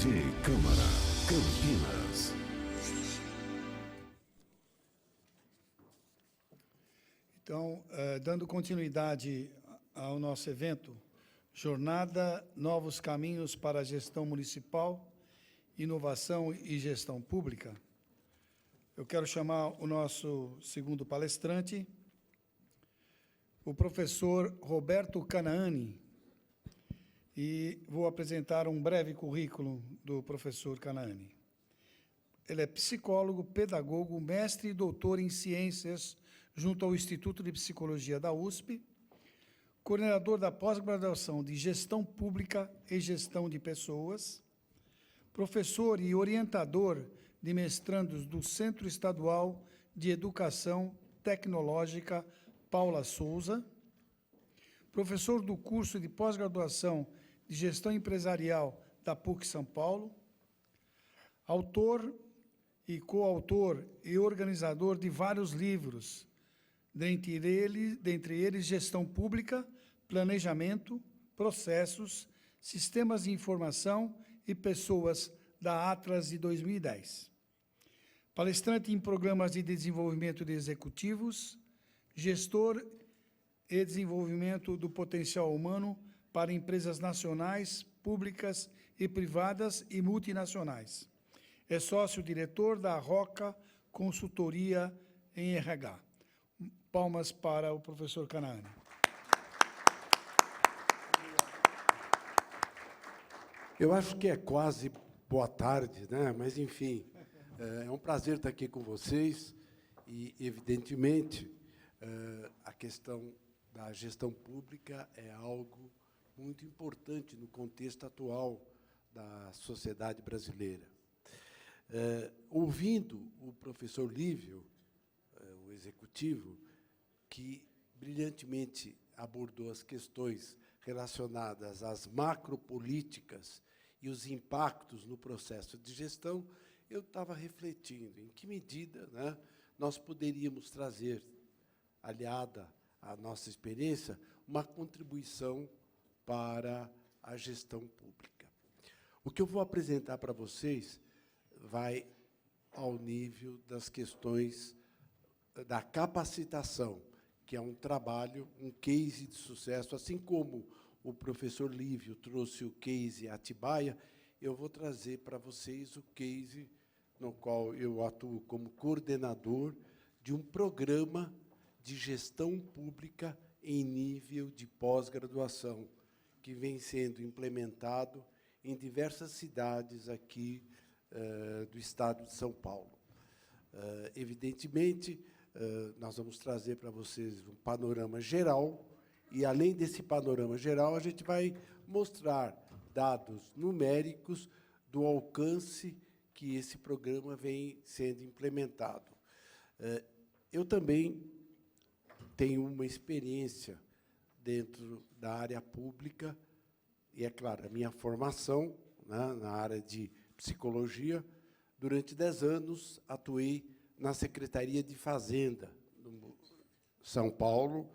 TV Câmara, Campinas. Então, dando continuidade ao nosso evento, Jornada Novos Caminhos para a Gestão Municipal, Inovação e Gestão Pública, eu quero chamar o nosso segundo palestrante, o professor Roberto Canaani, e vou apresentar um breve currículo do professor Canaani. Ele é psicólogo, pedagogo, mestre e doutor em ciências junto ao Instituto de Psicologia da USP, coordenador da pós-graduação de Gestão Pública e Gestão de Pessoas, professor e orientador de mestrandos do Centro Estadual de Educação Tecnológica Paula Souza, professor do curso de pós-graduação de Gestão Empresarial da PUC São Paulo, autor e coautor e organizador de vários livros, dentre eles Gestão Pública, Planejamento, Processos, Sistemas de Informação e Pessoas, da Atlas de 2010. Palestrante em programas de desenvolvimento de executivos, gestor e desenvolvimento do potencial humano para empresas nacionais, públicas e privadas e multinacionais. É sócio-diretor da Roca Consultoria em RH. Palmas para o professor Canaani. Eu acho que é quase boa tarde, né? Mas, enfim, é um prazer estar aqui com vocês e, evidentemente, a questão da gestão pública é algo muito importante no contexto atual da sociedade brasileira. Ouvindo o professor Lívio, o executivo, que brilhantemente abordou as questões relacionadas às macropolíticas e os impactos no processo de gestão, eu estava refletindo em que medida, né, nós poderíamos trazer, aliada à nossa experiência, uma contribuição para a gestão pública. O que eu vou apresentar para vocês vai ao nível das questões da capacitação, que é um trabalho, um case de sucesso, assim como o professor Lívio trouxe o case Atibaia, eu vou trazer para vocês o case no qual eu atuo como coordenador de um programa de gestão pública em nível de pós-graduação, que vem sendo implementado em diversas cidades aqui do estado de São Paulo. Evidentemente, nós vamos trazer para vocês um panorama geral, e, além desse panorama geral, a gente vai mostrar dados numéricos do alcance que esse programa vem sendo implementado. Eu também tenho uma experiência dentro da área pública, e, é claro, a minha formação, né, na área de psicologia. Durante 10 anos, atuei na Secretaria de Fazenda, no São Paulo,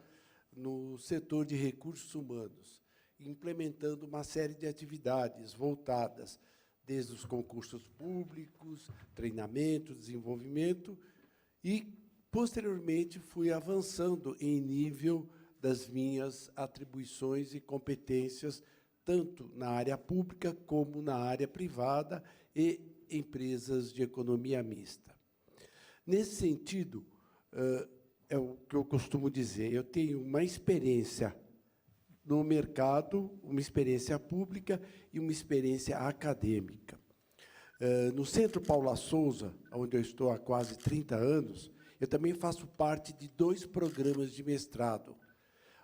no setor de recursos humanos, implementando uma série de atividades voltadas desde os concursos públicos, treinamento, desenvolvimento, e, posteriormente, fui avançando em nível das minhas atribuições e competências, tanto na área pública como na área privada e empresas de economia mista. Nesse sentido, é o que eu costumo dizer, eu tenho uma experiência no mercado, uma experiência pública e uma experiência acadêmica. No Centro Paula Souza, onde eu estou há quase 30 anos, eu também faço parte de 2 programas de mestrado.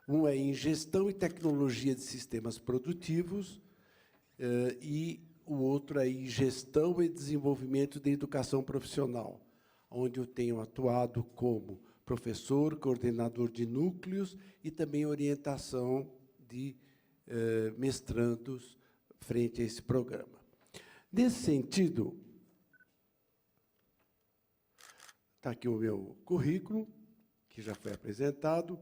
Um é em Gestão e Tecnologia de Sistemas Produtivos e o outro é em Gestão e Desenvolvimento da Educação Profissional, onde eu tenho atuado como professor, coordenador de núcleos e também orientação de mestrandos frente a esse programa. Nesse sentido, está aqui o meu currículo, que já foi apresentado,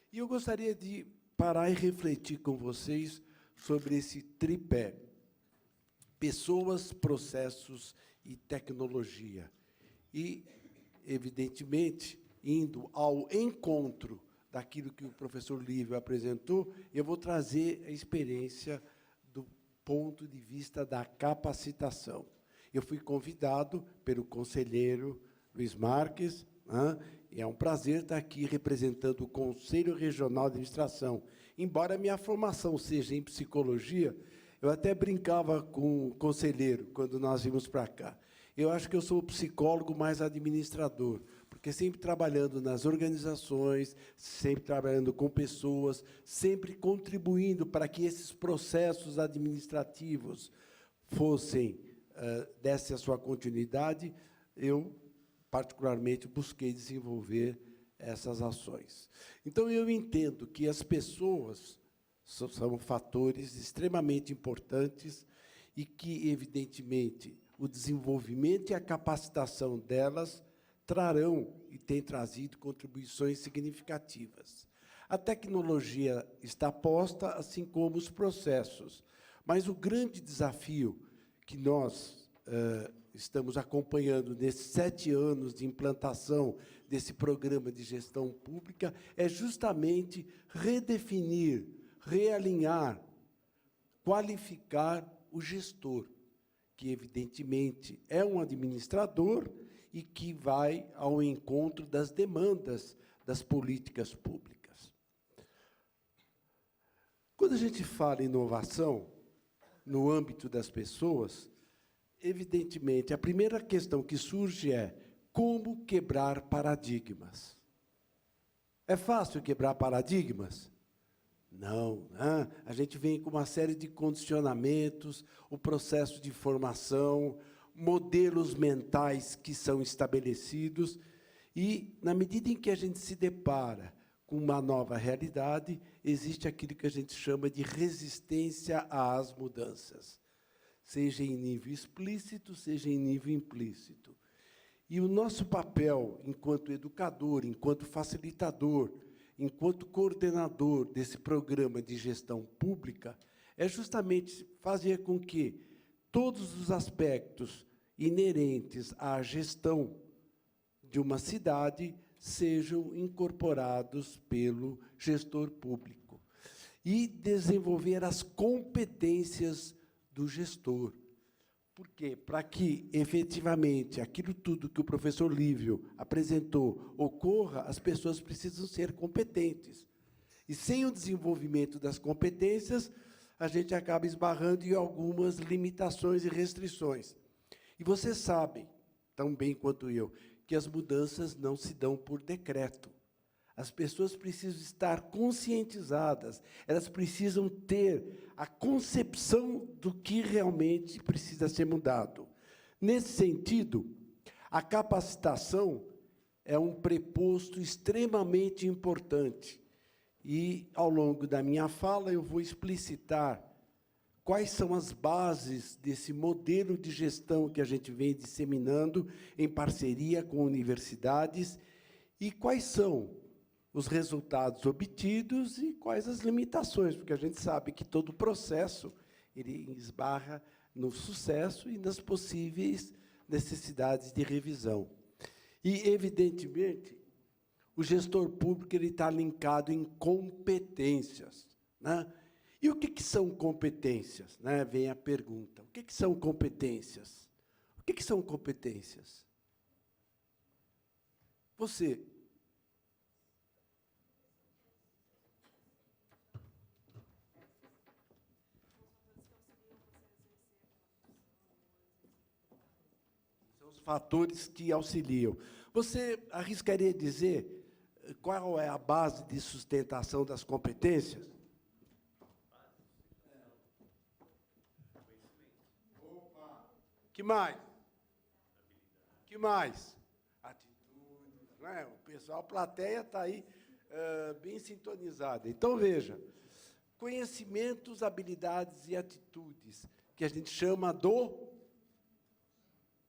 e eu gostaria de parar e refletir com vocês sobre esse tripé. pessoas, processos e tecnologia. E, evidentemente, indo ao encontro daquilo que o professor Lívio apresentou, eu vou trazer a experiência do ponto de vista da capacitação. Eu fui convidado pelo conselheiro Luiz Marques, e é um prazer estar aqui representando o Conselho Regional de Administração. Embora minha formação seja em psicologia, eu até brincava com o conselheiro quando nós vimos para cá. Eu acho que eu sou o psicólogo mais administrador, porque sempre trabalhando nas organizações, sempre trabalhando com pessoas, sempre contribuindo para que esses processos administrativos dessem a sua continuidade, eu, particularmente, busquei desenvolver essas ações. Então, eu entendo que as pessoas são fatores extremamente importantes e que, evidentemente, o desenvolvimento e a capacitação delas trarão e têm trazido contribuições significativas. A tecnologia está posta, assim como os processos, mas o grande desafio que nós estamos acompanhando nesses 7 anos de implantação desse programa de gestão pública é justamente redefinir, realinhar, qualificar o gestor, que, evidentemente, é um administrador e que vai ao encontro das demandas das políticas públicas. Quando a gente fala em inovação, no âmbito das pessoas, evidentemente, a primeira questão que surge é como quebrar paradigmas. É fácil quebrar paradigmas? Não, né? A gente vem com uma série de condicionamentos, o processo de formação, modelos mentais que são estabelecidos, e, na medida em que a gente se depara com uma nova realidade, existe aquilo que a gente chama de resistência às mudanças, seja em nível explícito, seja em nível implícito. E o nosso papel, enquanto educador, enquanto facilitador, enquanto coordenador desse programa de gestão pública, é justamente fazer com que todos os aspectos inerentes à gestão de uma cidade sejam incorporados pelo gestor público e desenvolver as competências do gestor. Por quê? Para que, efetivamente, aquilo tudo que o professor Lívio apresentou ocorra, as pessoas precisam ser competentes. E, sem o desenvolvimento das competências, a gente acaba esbarrando em algumas limitações e restrições. E vocês sabem, tão bem quanto eu, que as mudanças não se dão por decreto. As pessoas precisam estar conscientizadas, elas precisam ter a concepção do que realmente precisa ser mudado. Nesse sentido, a capacitação é um preposto extremamente importante. E, ao longo da minha fala, eu vou explicitar quais são as bases desse modelo de gestão que a gente vem disseminando em parceria com universidades e quais são os resultados obtidos e quais as limitações, porque a gente sabe que todo processo ele esbarra no sucesso e nas possíveis necessidades de revisão. E, evidentemente, o gestor público ele está linkado em competências, né? E o que são competências? Né? Vem a pergunta. O que são competências? O que são competências? Você. São os fatores que auxiliam. Você arriscaria dizer qual é a base de sustentação das competências? Que mais? Que mais? Atitude. Né? O pessoal, a plateia está aí bem sintonizada. Então, veja, conhecimentos, habilidades e atitudes, que a gente chama do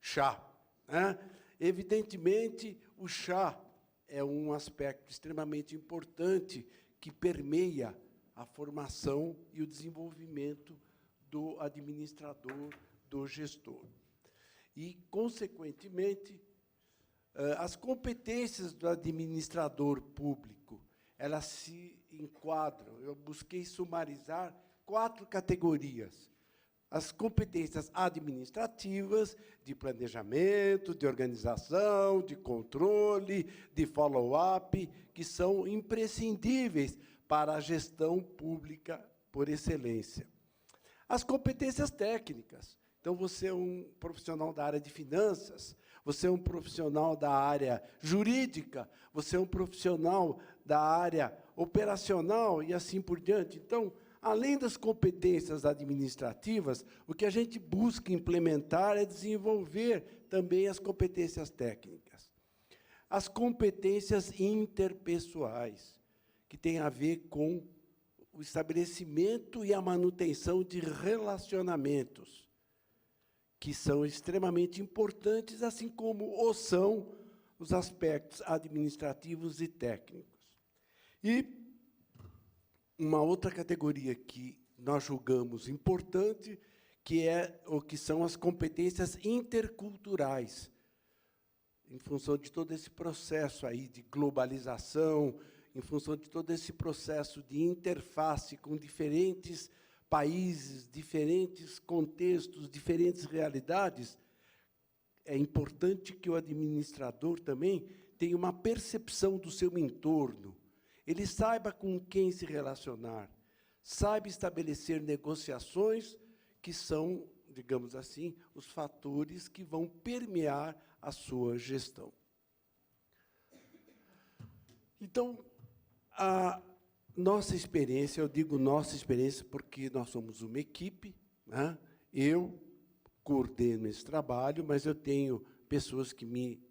chá. Né? Evidentemente, o chá é um aspecto extremamente importante que permeia a formação e o desenvolvimento do administrador, do gestor. E, consequentemente, as competências do administrador público, elas se enquadram. Eu busquei sumarizar 4 categorias. As competências administrativas, de planejamento, de organização, de controle, de follow-up, que são imprescindíveis para a gestão pública por excelência. As competências técnicas. Então, você é um profissional da área de finanças, você é um profissional da área jurídica, você é um profissional da área operacional e assim por diante. Então, além das competências administrativas, o que a gente busca implementar é desenvolver também as competências técnicas. As competências interpessoais, que têm a ver com o estabelecimento e a manutenção de relacionamentos, que são extremamente importantes, assim como o são os aspectos administrativos e técnicos. E uma outra categoria que nós julgamos importante, que são as competências interculturais, em função de todo esse processo aí de globalização, em função de todo esse processo de interface com diferentes países, diferentes contextos, diferentes realidades, é importante que o administrador também tenha uma percepção do seu entorno, ele saiba com quem se relacionar, saiba estabelecer negociações que são, digamos assim, os fatores que vão permear a sua gestão. Então, a nossa experiência, eu digo nossa experiência porque nós somos uma equipe, né? Eu coordeno esse trabalho, mas eu tenho pessoas que me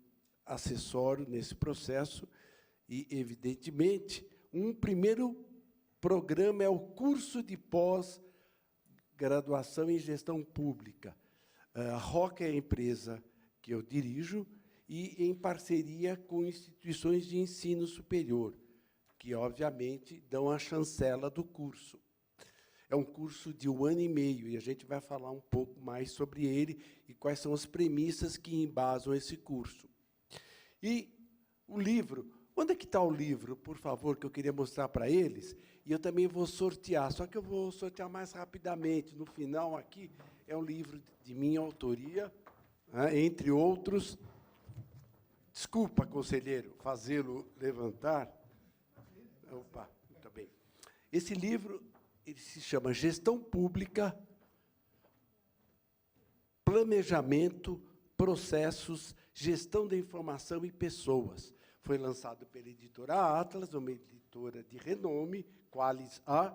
assessoram nesse processo e, evidentemente, um primeiro programa é o curso de pós-graduação em gestão pública. A ROCA é a empresa que eu dirijo e em parceria com instituições de ensino superior, que, obviamente, dão a chancela do curso. É um curso de 1 ano e meio, e a gente vai falar um pouco mais sobre ele e quais são as premissas que embasam esse curso. E o livro, onde é que está o livro, por favor, que eu queria mostrar para eles? E eu também vou sortear, só que eu vou sortear mais rapidamente. No final, aqui, é um livro de minha autoria, né, entre outros. Desculpa, conselheiro, fazê-lo levantar. Opa, muito bem. Esse livro ele se chama Gestão Pública, Planejamento, Processos, Gestão da Informação e Pessoas. Foi lançado pela editora Atlas, uma editora de renome, Qualis A,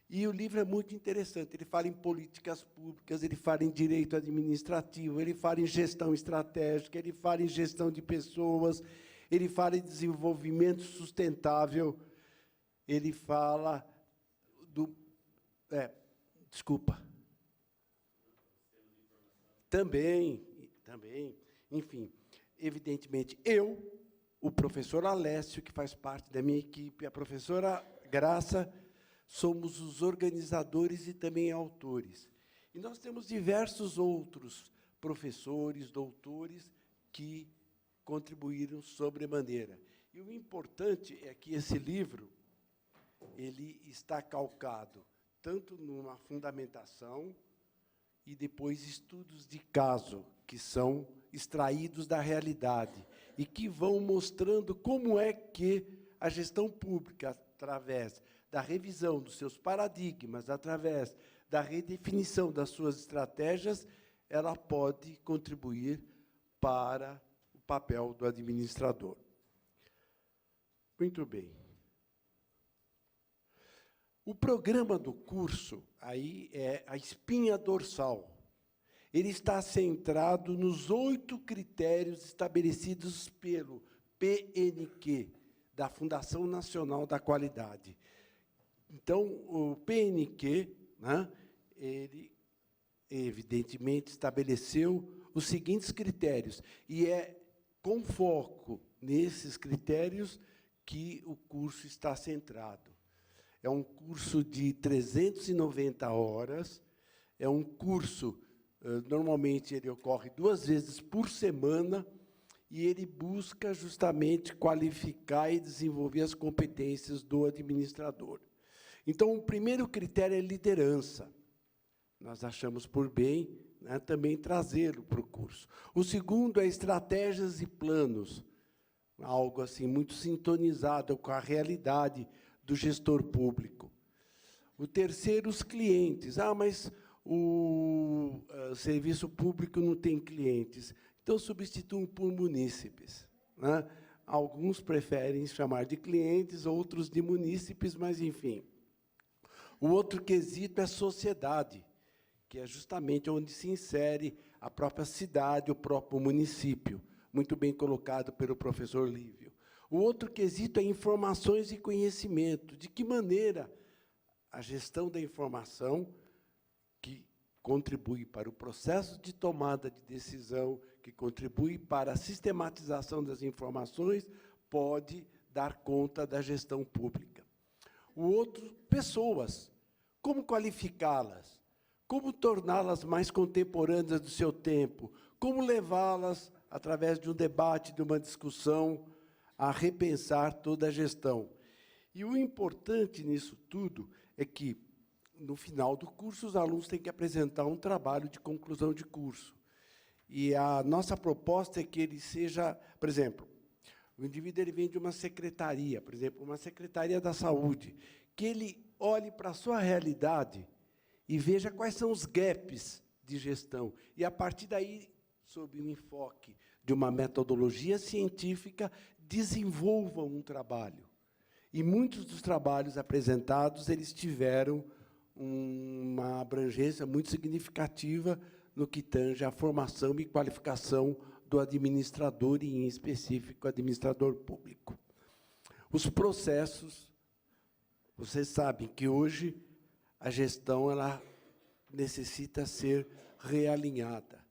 e o livro é muito interessante. Ele fala em políticas públicas, ele fala em direito administrativo, ele fala em gestão estratégica, ele fala em gestão de pessoas, ele fala em desenvolvimento sustentável, ele fala do... desculpa. Também, enfim, evidentemente, o professor Alessio, que faz parte da minha equipe, a professora Graça, somos os organizadores e também autores. E nós temos diversos outros professores, doutores, que contribuíram sobremaneira. E o importante é que esse livro ele está calcado tanto numa fundamentação e depois estudos de caso, que são extraídos da realidade e que vão mostrando como é que a gestão pública, através da revisão dos seus paradigmas, através da redefinição das suas estratégias, ela pode contribuir para o papel do administrador. Muito bem. O programa do curso aí é a espinha dorsal. Ele está centrado nos 8 critérios estabelecidos pelo PNQ, da Fundação Nacional da Qualidade. Então, o PNQ, né, ele, evidentemente, estabeleceu os seguintes critérios, e é com foco nesses critérios que o curso está centrado. É um curso de 390 horas, é um curso Normalmente, ele ocorre 2 vezes por semana e ele busca justamente qualificar e desenvolver as competências do administrador. Então, o primeiro critério é liderança. Nós achamos por bem, né, também trazê-lo para o curso. O segundo é estratégias e planos, algo assim muito sintonizado com a realidade do gestor público. O terceiro, os clientes. Mas o serviço público não tem clientes. Então, substituam por munícipes, né? Alguns preferem chamar de clientes, outros de munícipes, mas, enfim. O outro quesito é sociedade, que é justamente onde se insere a própria cidade, o próprio município, muito bem colocado pelo professor Lívio. O outro quesito é informações e conhecimento. De que maneira a gestão da informação, que contribui para o processo de tomada de decisão, que contribui para a sistematização das informações, pode dar conta da gestão pública. O outro, pessoas. Como qualificá-las? Como torná-las mais contemporâneas do seu tempo? Como levá-las, através de um debate, de uma discussão, a repensar toda a gestão? E o importante nisso tudo é que, no final do curso, os alunos têm que apresentar um trabalho de conclusão de curso. E a nossa proposta é que ele seja, por exemplo, o indivíduo ele vem de uma secretaria, por exemplo, uma secretaria da saúde, que ele olhe para a sua realidade e veja quais são os gaps de gestão. E, a partir daí, sob o enfoque de uma metodologia científica, desenvolvam um trabalho. E muitos dos trabalhos apresentados, eles tiveram uma abrangência muito significativa no que tange à formação e qualificação do administrador, e, em específico, administrador público. Os processos, vocês sabem que, hoje, a gestão ela necessita ser realinhada.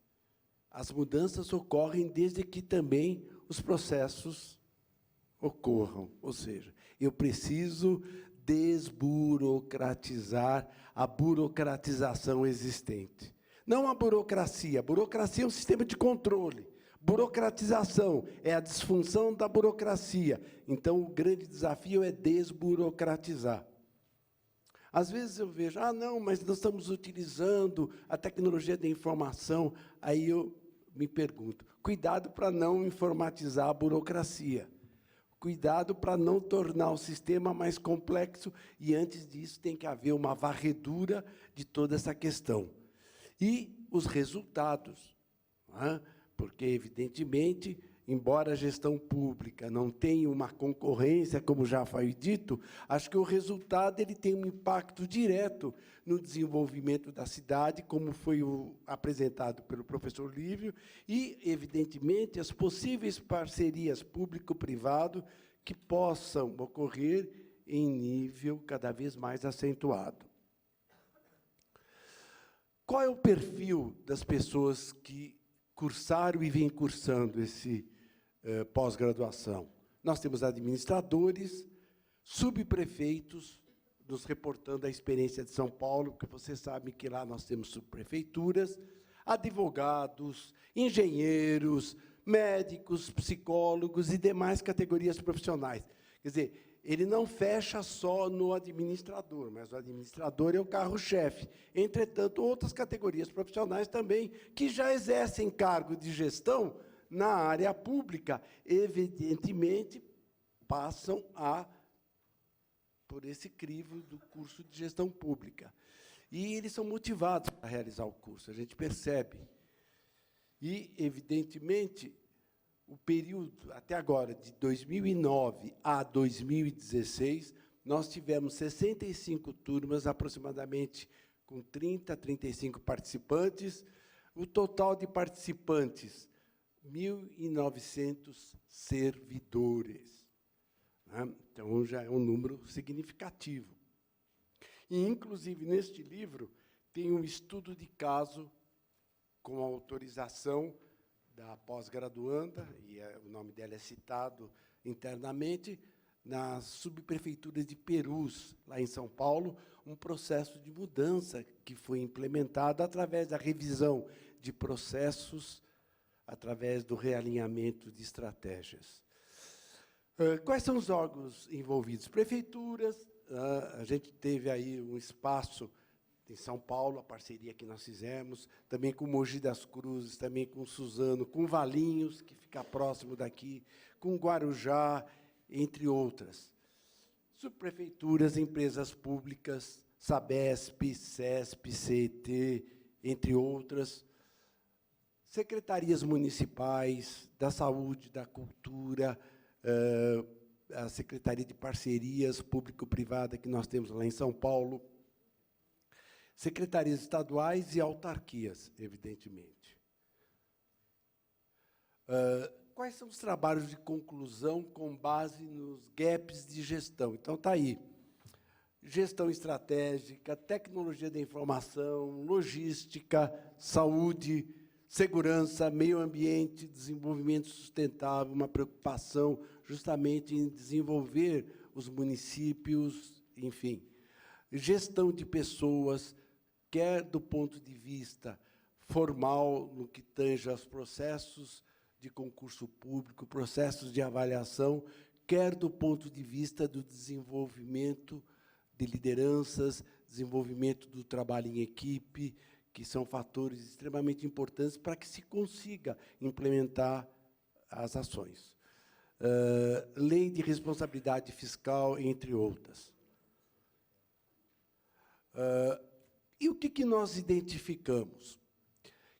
As mudanças ocorrem desde que também os processos ocorram, ou seja, eu preciso desburocratizar a burocratização existente. Não a burocracia. A burocracia é um sistema de controle. Burocratização é a disfunção da burocracia. Então, o grande desafio é desburocratizar. Às vezes eu vejo, não, mas nós estamos utilizando a tecnologia da informação. Aí eu me pergunto, cuidado para não informatizar a burocracia. Cuidado para não tornar o sistema mais complexo, e, antes disso, tem que haver uma varredura de toda essa questão. E os resultados, né? Porque, evidentemente, embora a gestão pública não tenha uma concorrência, como já foi dito, acho que o resultado ele tem um impacto direto no desenvolvimento da cidade, como foi apresentado pelo professor Lívio, e, evidentemente, as possíveis parcerias público-privado que possam ocorrer em nível cada vez mais acentuado. Qual é o perfil das pessoas que cursaram e vêm cursando esse pós-graduação? Nós temos administradores, subprefeitos, nos reportando a experiência de São Paulo, porque vocês sabem que lá nós temos subprefeituras, advogados, engenheiros, médicos, psicólogos e demais categorias profissionais. Quer dizer, ele não fecha só no administrador, mas o administrador é o carro-chefe. Entretanto, outras categorias profissionais também, que já exercem cargo de gestão na área pública, evidentemente, passam por esse crivo do curso de gestão pública. E eles são motivados para realizar o curso, a gente percebe. E, evidentemente, o período, até agora, de 2009 a 2016, nós tivemos 65 turmas, aproximadamente com 30 a 35 participantes. O total de participantes, 1.900 servidores. Né? Então, já é um número significativo. E, inclusive, neste livro, tem um estudo de caso com autorização da pós-graduanda, e o nome dela é citado internamente, na subprefeitura de Perus, lá em São Paulo, um processo de mudança que foi implementado através da revisão de processos, através do realinhamento de estratégias. Quais são os órgãos envolvidos? Prefeituras, a gente teve aí um espaço em São Paulo, a parceria que nós fizemos, também com Mogi das Cruzes, também com Suzano, com Valinhos, que fica próximo daqui, com Guarujá, entre outras. Subprefeituras, empresas públicas, Sabesp, CESP, CET, entre outras. Secretarias municipais, da saúde, da cultura, a Secretaria de Parcerias Público-Privada, que nós temos lá em São Paulo, secretarias estaduais e autarquias, evidentemente. Quais são os trabalhos de conclusão com base nos gaps de gestão? Então, está aí. Gestão estratégica, tecnologia da informação, logística, saúde, segurança, meio ambiente, desenvolvimento sustentável, uma preocupação justamente em desenvolver os municípios, enfim. Gestão de pessoas, quer do ponto de vista formal, no que tange aos processos de concurso público, processos de avaliação, quer do ponto de vista do desenvolvimento de lideranças, desenvolvimento do trabalho em equipe, que são fatores extremamente importantes para que se consiga implementar as ações. Lei de responsabilidade fiscal, entre outras. E o que nós identificamos?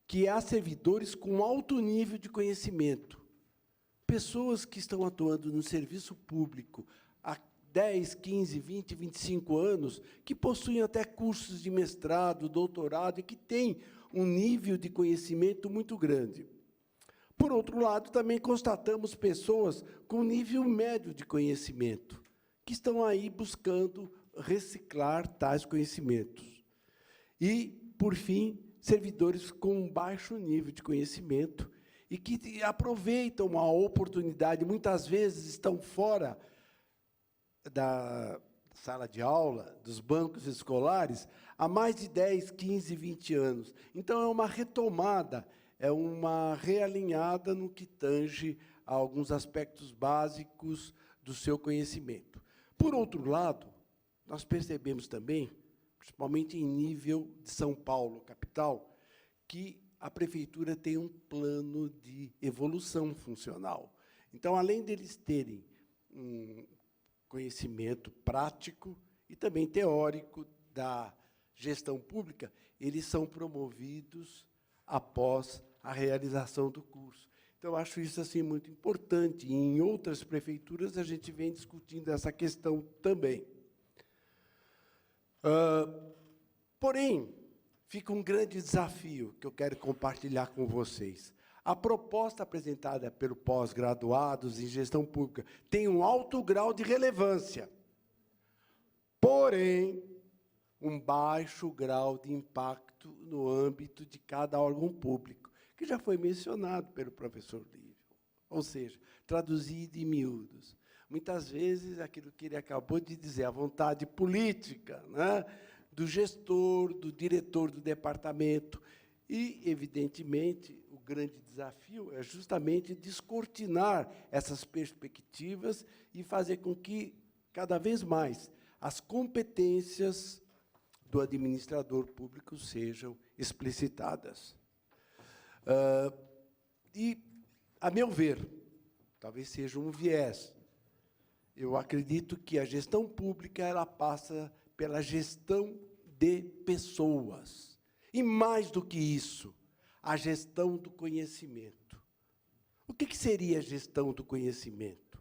Que há servidores com alto nível de conhecimento, pessoas que estão atuando no serviço público há 10, 15, 20, 25 anos, que possuem até cursos de mestrado, doutorado, e que têm um nível de conhecimento muito grande. Por outro lado, também constatamos pessoas com nível médio de conhecimento, que estão aí buscando reciclar tais conhecimentos. E, por fim, servidores com baixo nível de conhecimento e que aproveitam a oportunidade, muitas vezes estão fora da sala de aula, dos bancos escolares, há mais de 10, 15, 20 anos. Então, é uma retomada, é uma realinhada no que tange a alguns aspectos básicos do seu conhecimento. Por outro lado, nós percebemos também, principalmente em nível de São Paulo, capital, que a prefeitura tem um plano de evolução funcional. Então, além deles terem um conhecimento prático e também teórico da gestão pública, eles são promovidos após a realização do curso. Então, eu acho isso assim, muito importante. E, em outras prefeituras, a gente vem discutindo essa questão também. Porém, fica um grande desafio que eu quero compartilhar com vocês. A proposta apresentada pelo pós-graduados em gestão pública tem um alto grau de relevância, porém, um baixo grau de impacto no âmbito de cada órgão público, que já foi mencionado pelo professor Lívio. Ou seja, traduzido em miúdos. Muitas vezes, aquilo que ele acabou de dizer, a vontade política, né, do gestor, do diretor do departamento. E, evidentemente, o grande desafio é justamente descortinar essas perspectivas e fazer com que, cada vez mais, as competências do administrador público sejam explicitadas. E, a meu ver, talvez seja um viés, eu acredito que a gestão pública ela passa pela gestão de pessoas. E, mais do que isso, a gestão do conhecimento. O que seria a gestão do conhecimento?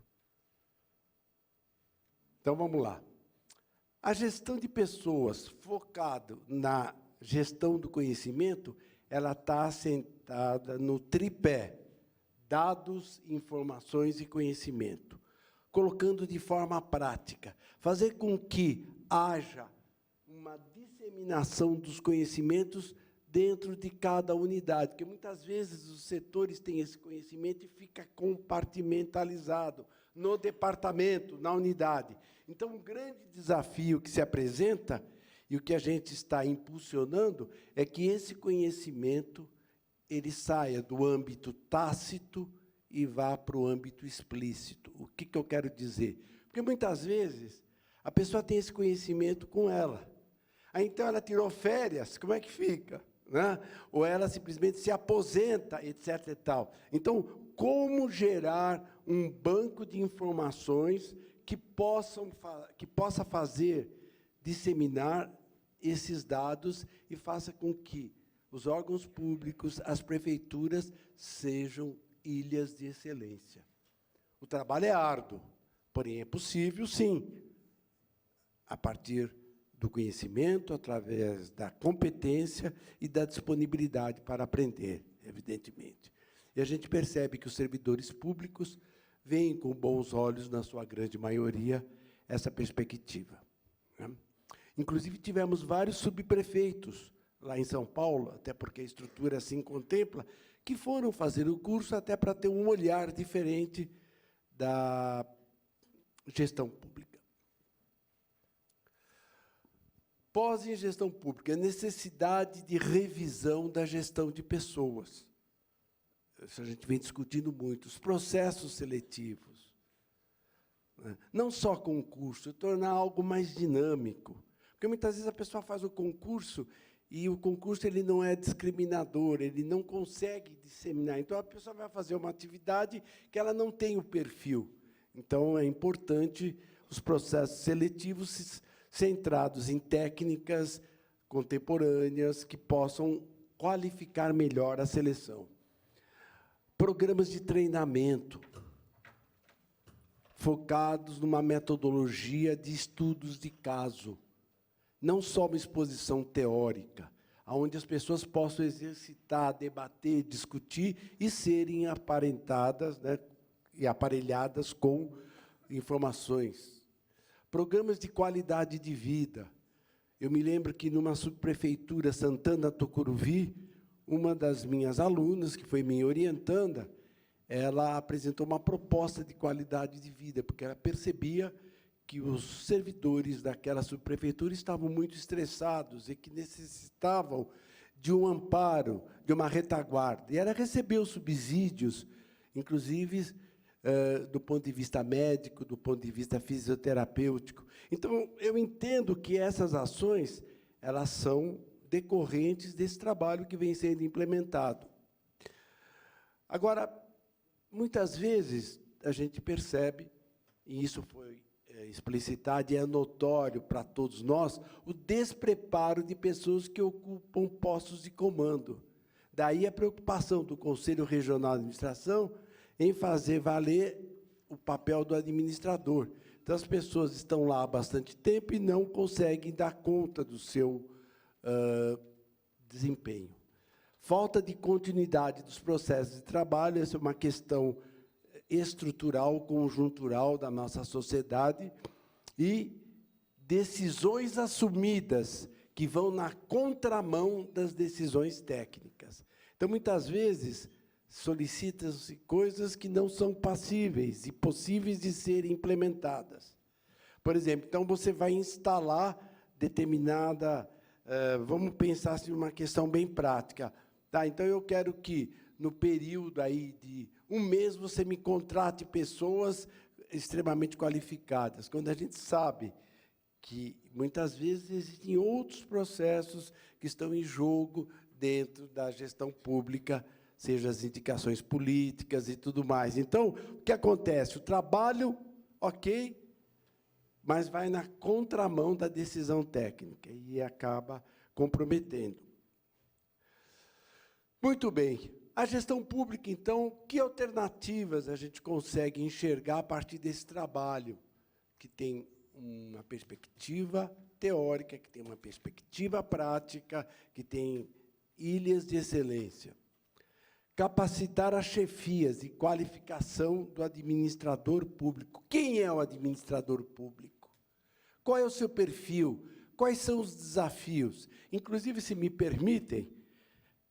Então, vamos lá. A gestão de pessoas focada na gestão do conhecimento, ela está assentada no tripé: dados, informações e conhecimento. Colocando de forma prática, fazer com que haja uma disseminação dos conhecimentos dentro de cada unidade, porque muitas vezes os setores têm esse conhecimento e fica compartimentalizado no departamento, na unidade. Então, um grande desafio que se apresenta, e o que a gente está impulsionando, é que esse conhecimento ele saia do âmbito tácito e vá para o âmbito explícito. O que eu quero dizer? Porque, muitas vezes, a pessoa tem esse conhecimento com ela. Aí, então, ela tirou férias, como é que fica? Né? Ou ela simplesmente se aposenta, etc. E tal. Então, como gerar um banco de informações que possa fazer, disseminar esses dados e faça com que os órgãos públicos, as prefeituras, sejam ilhas de excelência. O trabalho é árduo, porém é possível, sim, a partir do conhecimento, através da competência e da disponibilidade para aprender, evidentemente. E a gente percebe que os servidores públicos veem com bons olhos, na sua grande maioria, essa perspectiva. Né? Inclusive, tivemos vários subprefeitos lá em São Paulo, até porque a estrutura assim contempla, que foram fazer o curso até para ter um olhar diferente da gestão pública. Pós em gestão pública, a necessidade de revisão da gestão de pessoas. Isso a gente vem discutindo muito. Os processos seletivos. Né? Não só concurso, tornar algo mais dinâmico. Porque, muitas vezes, a pessoa faz o concurso e o concurso ele não é discriminador, ele não consegue disseminar. Então, a pessoa vai fazer uma atividade que ela não tem o perfil. Então, é importante os processos seletivos centrados em técnicas contemporâneas que possam qualificar melhor a seleção. Programas de treinamento focados numa metodologia de estudos de caso, não só uma exposição teórica, onde as pessoas possam exercitar, debater, discutir e serem aparentadas, né, e aparelhadas com informações. Programas de qualidade de vida. Eu me lembro que, numa subprefeitura Santana Tucuruvi, uma das minhas alunas, que foi minha orientanda, ela apresentou uma proposta de qualidade de vida, porque ela percebia que os servidores daquela subprefeitura estavam muito estressados e que necessitavam de um amparo, de uma retaguarda. E ela recebeu subsídios, inclusive do ponto de vista médico, do ponto de vista fisioterapêutico. Então, eu entendo que essas ações elas são decorrentes desse trabalho que vem sendo implementado. Agora, muitas vezes, a gente percebe, e isso foi explicitado e é notório para todos nós, o despreparo de pessoas que ocupam postos de comando. Daí a preocupação do Conselho Regional de Administração em fazer valer o papel do administrador. Então, as pessoas estão lá há bastante tempo e não conseguem dar conta do seu desempenho. Falta de continuidade dos processos de trabalho, essa é uma questão estrutural, conjuntural da nossa sociedade, e decisões assumidas que vão na contramão das decisões técnicas. Então, muitas vezes, solicitam-se coisas que não são passíveis e possíveis de serem implementadas. Por exemplo, então, você vai instalar determinada... vamos pensar assim, uma questão bem prática. Tá, então, eu quero que, no período aí de um mês, você me contrate pessoas extremamente qualificadas, quando a gente sabe que, muitas vezes, existem outros processos que estão em jogo dentro da gestão pública, seja as indicações políticas e tudo mais. Então, o que acontece? O trabalho, ok, mas vai na contramão da decisão técnica e acaba comprometendo. Muito bem. A gestão pública, então, que alternativas a gente consegue enxergar a partir desse trabalho, que tem uma perspectiva teórica, que tem uma perspectiva prática, que tem ilhas de excelência? Capacitar as chefias e qualificação do administrador público. Quem é o administrador público? Qual é o seu perfil? Quais são os desafios? Inclusive, se me permitem,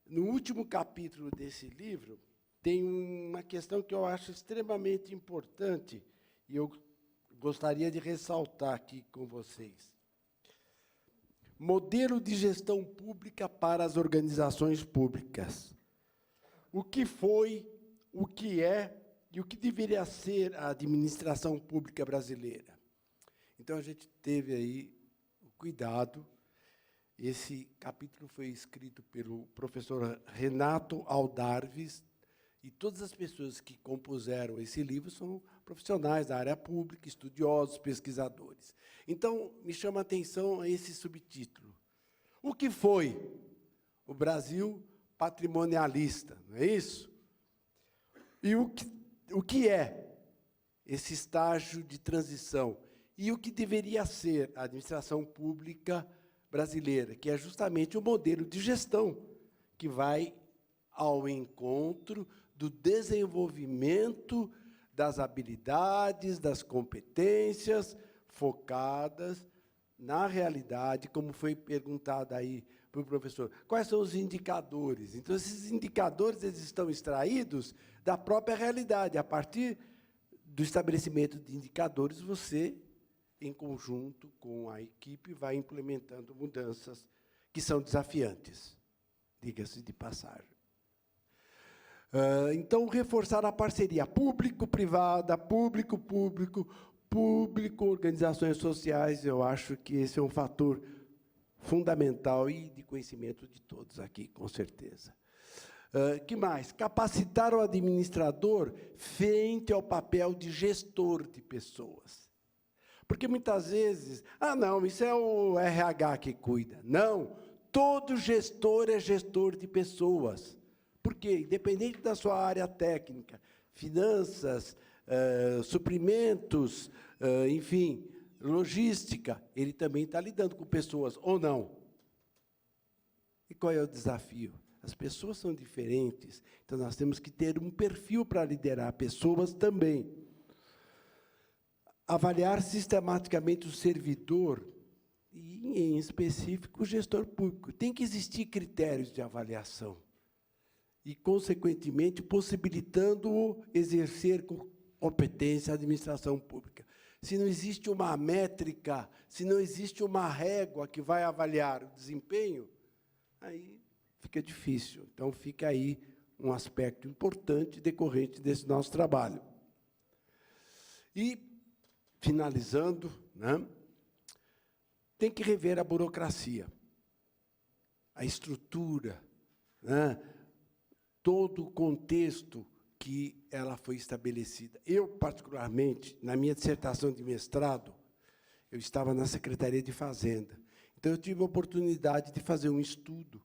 no último capítulo desse livro, tem uma questão que eu acho extremamente importante e eu gostaria de ressaltar aqui com vocês. Modelo de gestão pública para as organizações públicas. O que foi, o que é e o que deveria ser a administração pública brasileira. Então, a gente teve aí o cuidado. Esse capítulo foi escrito pelo professor Renato Aldarves, e todas as pessoas que compuseram esse livro são profissionais da área pública, estudiosos, pesquisadores. Então, me chama a atenção esse subtítulo. O que foi o Brasil patrimonialista, não é isso? E o que é esse estágio de transição? E o que deveria ser a administração pública brasileira, que é justamente o modelo de gestão que vai ao encontro do desenvolvimento das habilidades, das competências focadas na realidade, como foi perguntado aí para o professor. Quais são os indicadores? Então, esses indicadores eles estão extraídos da própria realidade. A partir do estabelecimento de indicadores, você, em conjunto com a equipe, vai implementando mudanças que são desafiantes, diga-se de passagem. Então, reforçar a parceria público-privada, público-público, público-organizações sociais, eu acho que esse é um fator fundamental e de conhecimento de todos aqui, com certeza. Que mais? Capacitar o administrador frente ao papel de gestor de pessoas. Porque, muitas vezes, não, isso é o RH que cuida. Não, todo gestor é gestor de pessoas. Porque, independente da sua área técnica, finanças, suprimentos, enfim, logística, ele também está lidando com pessoas, ou não? E qual é o desafio? As pessoas são diferentes, então nós temos que ter um perfil para liderar pessoas também. Avaliar sistematicamente o servidor, e, em específico, o gestor público. Tem que existir critérios de avaliação. E, consequentemente, possibilitando-o exercer com competência a administração pública. Se não existe uma métrica, se não existe uma régua que vai avaliar o desempenho, aí fica difícil. Então, fica aí um aspecto importante decorrente desse nosso trabalho. E, finalizando, né, tem que rever a burocracia, a estrutura, né, todo o contexto que ela foi estabelecida. Eu, particularmente, na minha dissertação de mestrado, eu estava na Secretaria de Fazenda. Então, eu tive a oportunidade de fazer um estudo.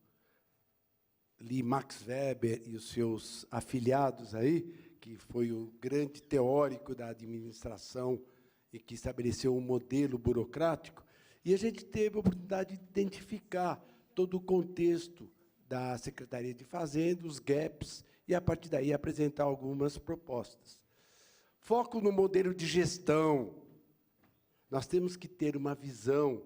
Li Max Weber e os seus afiliados aí, que foi o grande teórico da administração e que estabeleceu um modelo burocrático, e a gente teve a oportunidade de identificar todo o contexto da Secretaria de Fazenda, os gaps, e, a partir daí, apresentar algumas propostas. Foco no modelo de gestão. Nós temos que ter uma visão,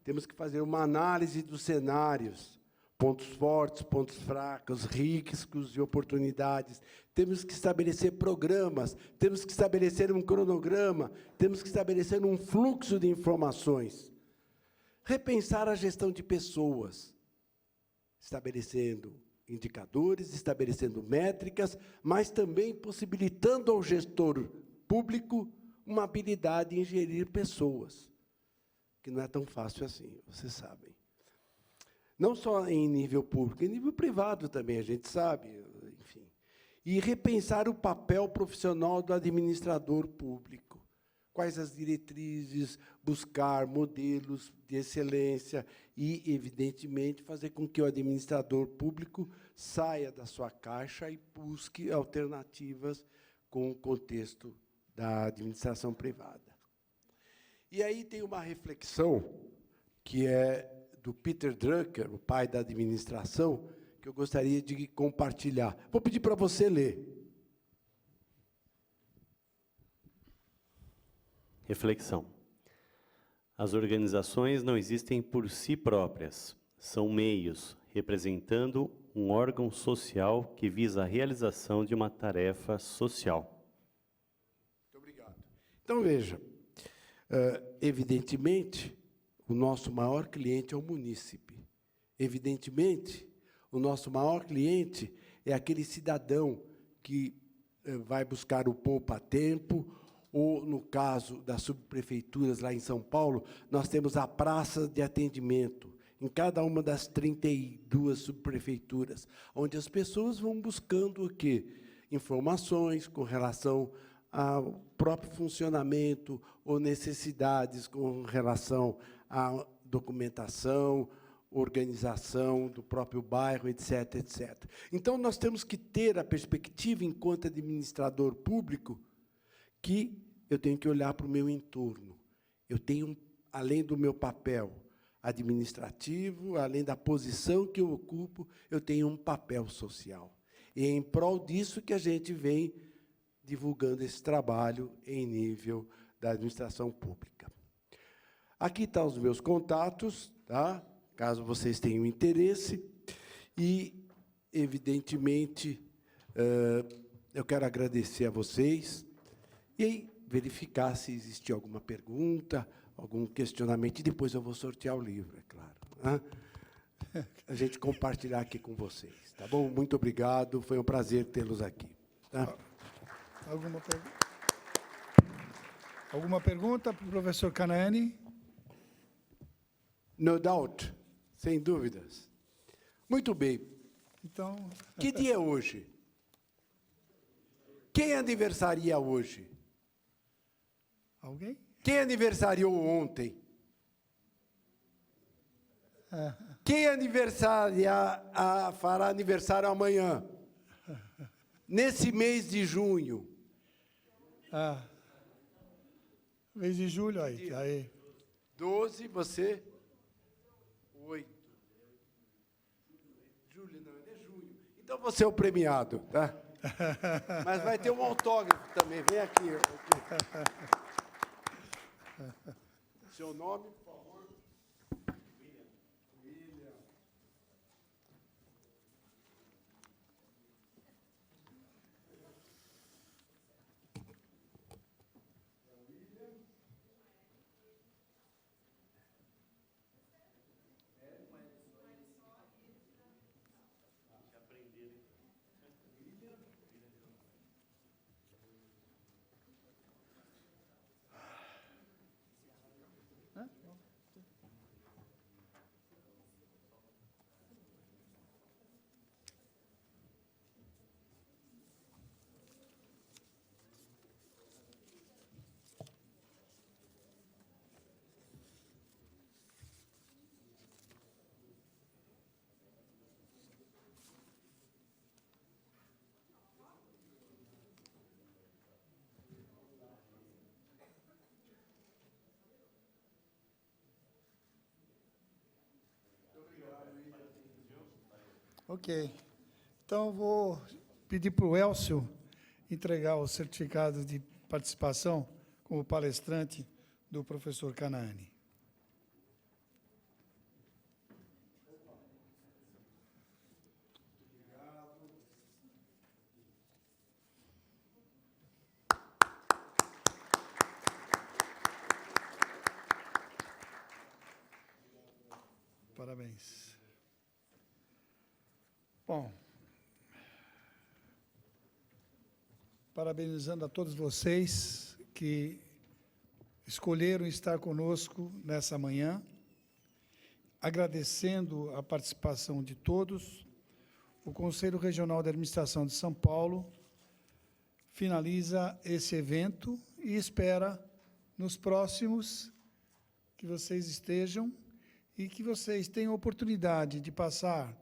temos que fazer uma análise dos cenários, pontos fortes, pontos fracos, riscos e oportunidades. Temos que estabelecer programas, temos que estabelecer um cronograma, temos que estabelecer um fluxo de informações. Repensar a gestão de pessoas, estabelecendo indicadores, estabelecendo métricas, mas também possibilitando ao gestor público uma habilidade em gerir pessoas, que não é tão fácil assim, vocês sabem. Não só em nível público, em nível privado também, a gente sabe, enfim. E repensar o papel profissional do administrador público. Quais as diretrizes, buscar modelos de excelência e, evidentemente, fazer com que o administrador público saia da sua caixa e busque alternativas com o contexto da administração privada. E aí tem uma reflexão que é do Peter Drucker, o pai da administração, que eu gostaria de compartilhar. Vou pedir para você ler. Reflexão. As organizações não existem por si próprias, são meios, representando um órgão social que visa a realização de uma tarefa social. Muito obrigado. Então, veja, evidentemente, o nosso maior cliente é o munícipe. Evidentemente, o nosso maior cliente é aquele cidadão que vai buscar o poupa-tempo, ou, no caso das subprefeituras lá em São Paulo, nós temos a praça de atendimento, em cada uma das 32 subprefeituras, onde as pessoas vão buscando o quê? Informações com relação ao próprio funcionamento ou necessidades com relação à documentação, organização do próprio bairro, etc., etc. Então, nós temos que ter a perspectiva, enquanto administrador público, que eu tenho que olhar para o meu entorno. Eu tenho, além do meu papel administrativo, além da posição que eu ocupo, eu tenho um papel social. E é em prol disso que a gente vem divulgando esse trabalho em nível da administração pública. Aqui estão os meus contatos, tá? Caso vocês tenham interesse. E, evidentemente, eu quero agradecer a vocês e verificar se existe alguma pergunta, algum questionamento, e depois eu vou sortear o livro, é claro. Né? A gente compartilhar aqui com vocês. Tá bom? Muito obrigado, foi um prazer tê-los aqui. Tá? Alguma pergunta para o professor Canani? No doubt, sem dúvidas. Muito bem. Então, Que dia é hoje? Quem aniversaria hoje? alguém? Quem aniversariou ontem? Quem fará aniversário amanhã? Nesse mês de junho. Mês de julho, aí. 12, você? 8. Julho, não, é junho. Então, você é o premiado, tá? Mas vai ter um autógrafo também. Vem aqui. Seu nome, por favor? William. Ok. Então, eu vou pedir para o Elcio entregar o certificado de participação como palestrante do professor Canani. Parabéns. Bom, parabenizando a todos vocês que escolheram estar conosco nessa manhã, agradecendo a participação de todos, o Conselho Regional de Administração de São Paulo finaliza esse evento e espera nos próximos que vocês estejam e que vocês tenham oportunidade de passar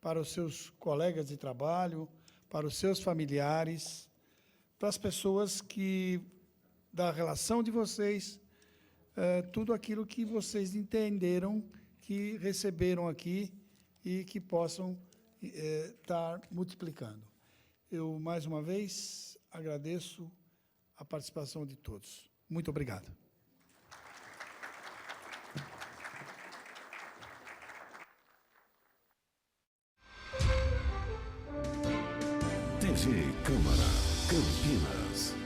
para os seus colegas de trabalho, para os seus familiares, para as pessoas que, da relação de vocês, tudo aquilo que vocês entenderam, que receberam aqui e que possam estar multiplicando. Eu, mais uma vez, agradeço a participação de todos. Muito obrigado. TV Câmara Campinas.